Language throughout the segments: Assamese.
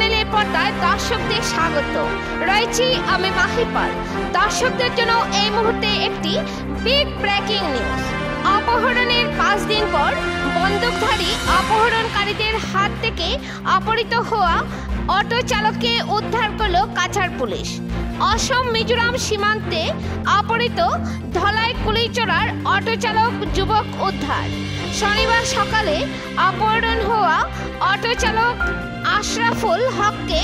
চ্যানেলের পর্দায় দর্শকদের স্বাগত। রয়েছি আমি মাহিপাল। দর্শকদের জন্য এই মুহূর্তে একটি বিগ ব্রেকিং নিউজ। অপহরণের 5 দিন পর বন্দুকধারী অপহরণকারীদের হাত থেকে অপহৃত হওয়া অটো চালককে উদ্ধার করল কাছাড় পুলিশ। অসম মিজোরাম সীমান্তে অপহৃত ধলাই কুলিচড়ার অটো চালক যুবক উদ্ধার। শনিবার সকালে অপহরণ হওয়া অটো চালক আশরাফুল হককে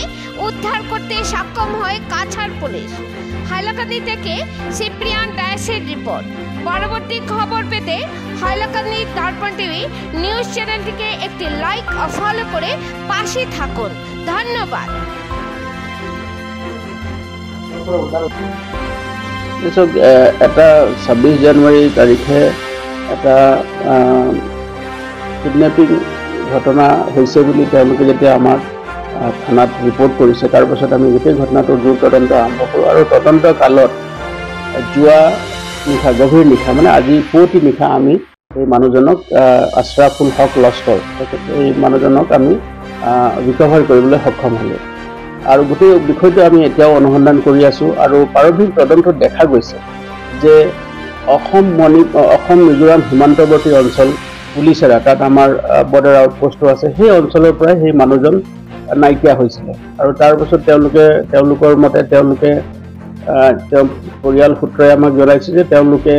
উদ্ধার করতে সক্ষম হয় কাছাড় পুলিশ। হাইলাকান্দি থেকে সিপ্রিয়ান ডায়েসের রিপোর্ট। পরবর্তী খবর পেতে হাইলাকান্দি দর্পণ টিভি নিউজ চ্যানেলটিকে একটি লাইক ও ফলো করে পাশে থাকুন। ধন্যবাদ। এটা 26 জানুৱাৰী তাৰিখে এটা কিডনেপিং ঘটনা হৈছে বুলি তেওঁলোকে যেতিয়া আমাক থানাত ৰিপৰ্ট কৰিছে, তাৰপাছত আমি গোটেই ঘটনাটোৰ জোৰ তদন্ত আৰম্ভ কৰোঁ। আৰু তদন্ত কালত যোৱা নিশা, গভীৰ নিশা মানে আজি পুৱতি নিশা আমি এই মানুহজনক আশৰাফুল হক লস্কৰ এই মানুহজনক আমি ৰিকভাৰ কৰিবলৈ সক্ষম হ'লোঁ। আৰু গোটেই বিষয়টো আমি এতিয়াও অনুসন্ধান কৰি আছোঁ। আৰু প্ৰাৰম্ভিক তদন্তত দেখা গৈছে যে অসম মিজোৰাম সীমান্তৱৰ্তী অঞ্চল পুলিচেৰা, তাত আমাৰ বৰ্ডাৰ আউটপোষ্টো আছে, সেই অঞ্চলৰ পৰাই সেই মানুহজন নাইকিয়া হৈছিলে। আৰু তাৰপাছত তেওঁলোকৰ মতে তেওঁলোকে পৰিয়াল সূত্ৰই আমাক জনাইছে যে তেওঁলোকে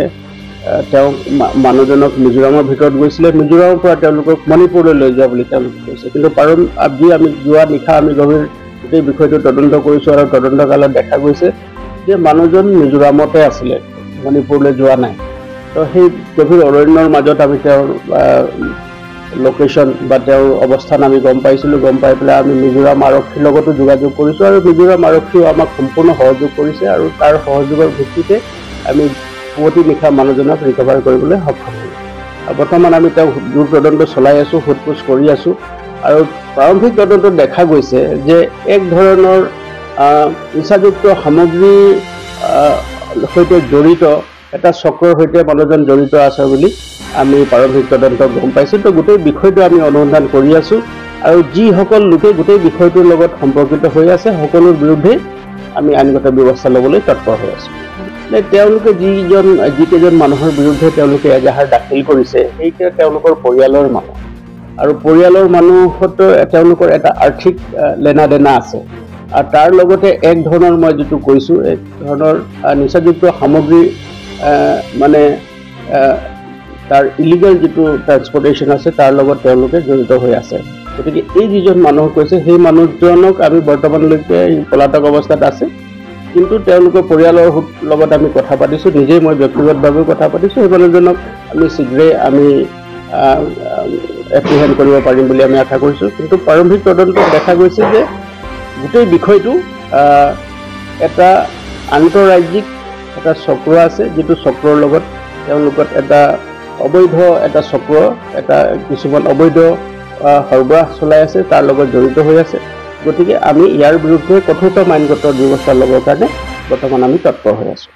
মানুহজনক মিজোৰামৰ ভিতৰত গৈছিলে, মিজোৰামৰ পৰা তেওঁলোকক মণিপুৰলৈ লৈ যোৱা বুলি তেওঁলোকে কৈছে। কিন্তু আজি আমি যোৱা নিশা আমি গভীৰ গোটেই বিষয়টো তদন্ত কৰিছোঁ। আৰু তদন্ত কালত দেখা গৈছে যে মানুহজন মিজোৰামতে আছিলে, মণিপুৰলৈ যোৱা নাই। তো সেই গভীৰ অৰণ্যৰ মাজত আমি তেওঁৰ লোকেশ্যন বা তেওঁৰ অৱস্থান আমি গম পাইছিলোঁ। গম পাই পেলাই আমি মিজোৰাম আৰক্ষীৰ লগতো যোগাযোগ কৰিছোঁ। আৰু মিজোৰাম আৰক্ষীও আমাক সম্পূৰ্ণ সহযোগ কৰিছে। আৰু তাৰ সহযোগৰ ভিত্তিতে আমি পুৱতি নিশা মানুহজনক ৰিকভাৰ কৰিবলৈ সক্ষম হ'লোঁ। বৰ্তমান আমি তেওঁক জোৰ তদন্ত চলাই আছোঁ, সোধ-পোছ কৰি আছোঁ। আৰু প্ৰাৰম্ভিক তদন্তত দেখা গৈছে যে এক ধৰণৰ নিচাযুক্ত সামগ্ৰীৰ সৈতে জড়িত এটা চক্ৰৰ সৈতে মানুহজন জড়িত আছে বুলি আমি প্ৰাৰম্ভিক তদন্ত গম পাইছোঁ। তো গোটেই বিষয়টো আমি অনুসন্ধান কৰি আছোঁ। আৰু যিসকল লোকে গোটেই বিষয়টোৰ লগত সম্পৰ্কিত হৈ আছে সকলোৰ বিৰুদ্ধে আমি আইনগত ব্যৱস্থা ল'বলৈ তৎপৰ হৈ আছোঁ। তেওঁলোকে যিকেইজন মানুহৰ বিৰুদ্ধে তেওঁলোকে এজাহাৰ দাখিল কৰিছে সেইকেইটা তেওঁলোকৰ পৰিয়ালৰ মানুহ। আৰু পৰিয়ালৰ মানুহতো তেওঁলোকৰ এটা আৰ্থিক লেনা দেনা আছে। আৰু তাৰ লগতে এক ধৰণৰ মই যিটো কৈছোঁ, এক ধৰণৰ নিচাযুক্ত সামগ্ৰী মানে তাৰ ইলিগেল যিটো ট্ৰান্সপৰ্টেশ্যন আছে তাৰ লগত তেওঁলোকে জড়িত হৈ আছে। গতিকে এই যিজন মানুহ কৈছে সেই মানুহজনক আমি বৰ্তমানলৈকে পলাতক অৱস্থাত আছে। কিন্তু তেওঁলোকৰ পৰিয়ালৰ লগত আমি কথা পাতিছোঁ, নিজেই মই ব্যক্তিগতভাৱেও কথা পাতিছোঁ। সেই মানুহজনক আমি শীঘ্ৰেই আমি এপ্ৰিহেণ্ড কৰিব পাৰিম বুলি আমি আশা কৰিছোঁ। কিন্তু প্ৰাৰম্ভিক তদন্তত দেখা গৈছে যে গোটেই বিষয়টো এটা আন্তঃৰাজ্যিক এটা চক্ৰ আছে, যিটো চক্ৰৰ লগত তেওঁলোকত এটা অবৈধ এটা চক্ৰ, এটা কিছুমান অবৈধ সৰবৰাহ চলাই আছে, তাৰ লগত জড়িত হৈ আছে। গতিকে আমি ইয়াৰ বিৰুদ্ধে কঠোৰতম আইনগত ব্যৱস্থা ল'বৰ কাৰণে বৰ্তমান আমি তৎপৰ হৈ আছোঁ।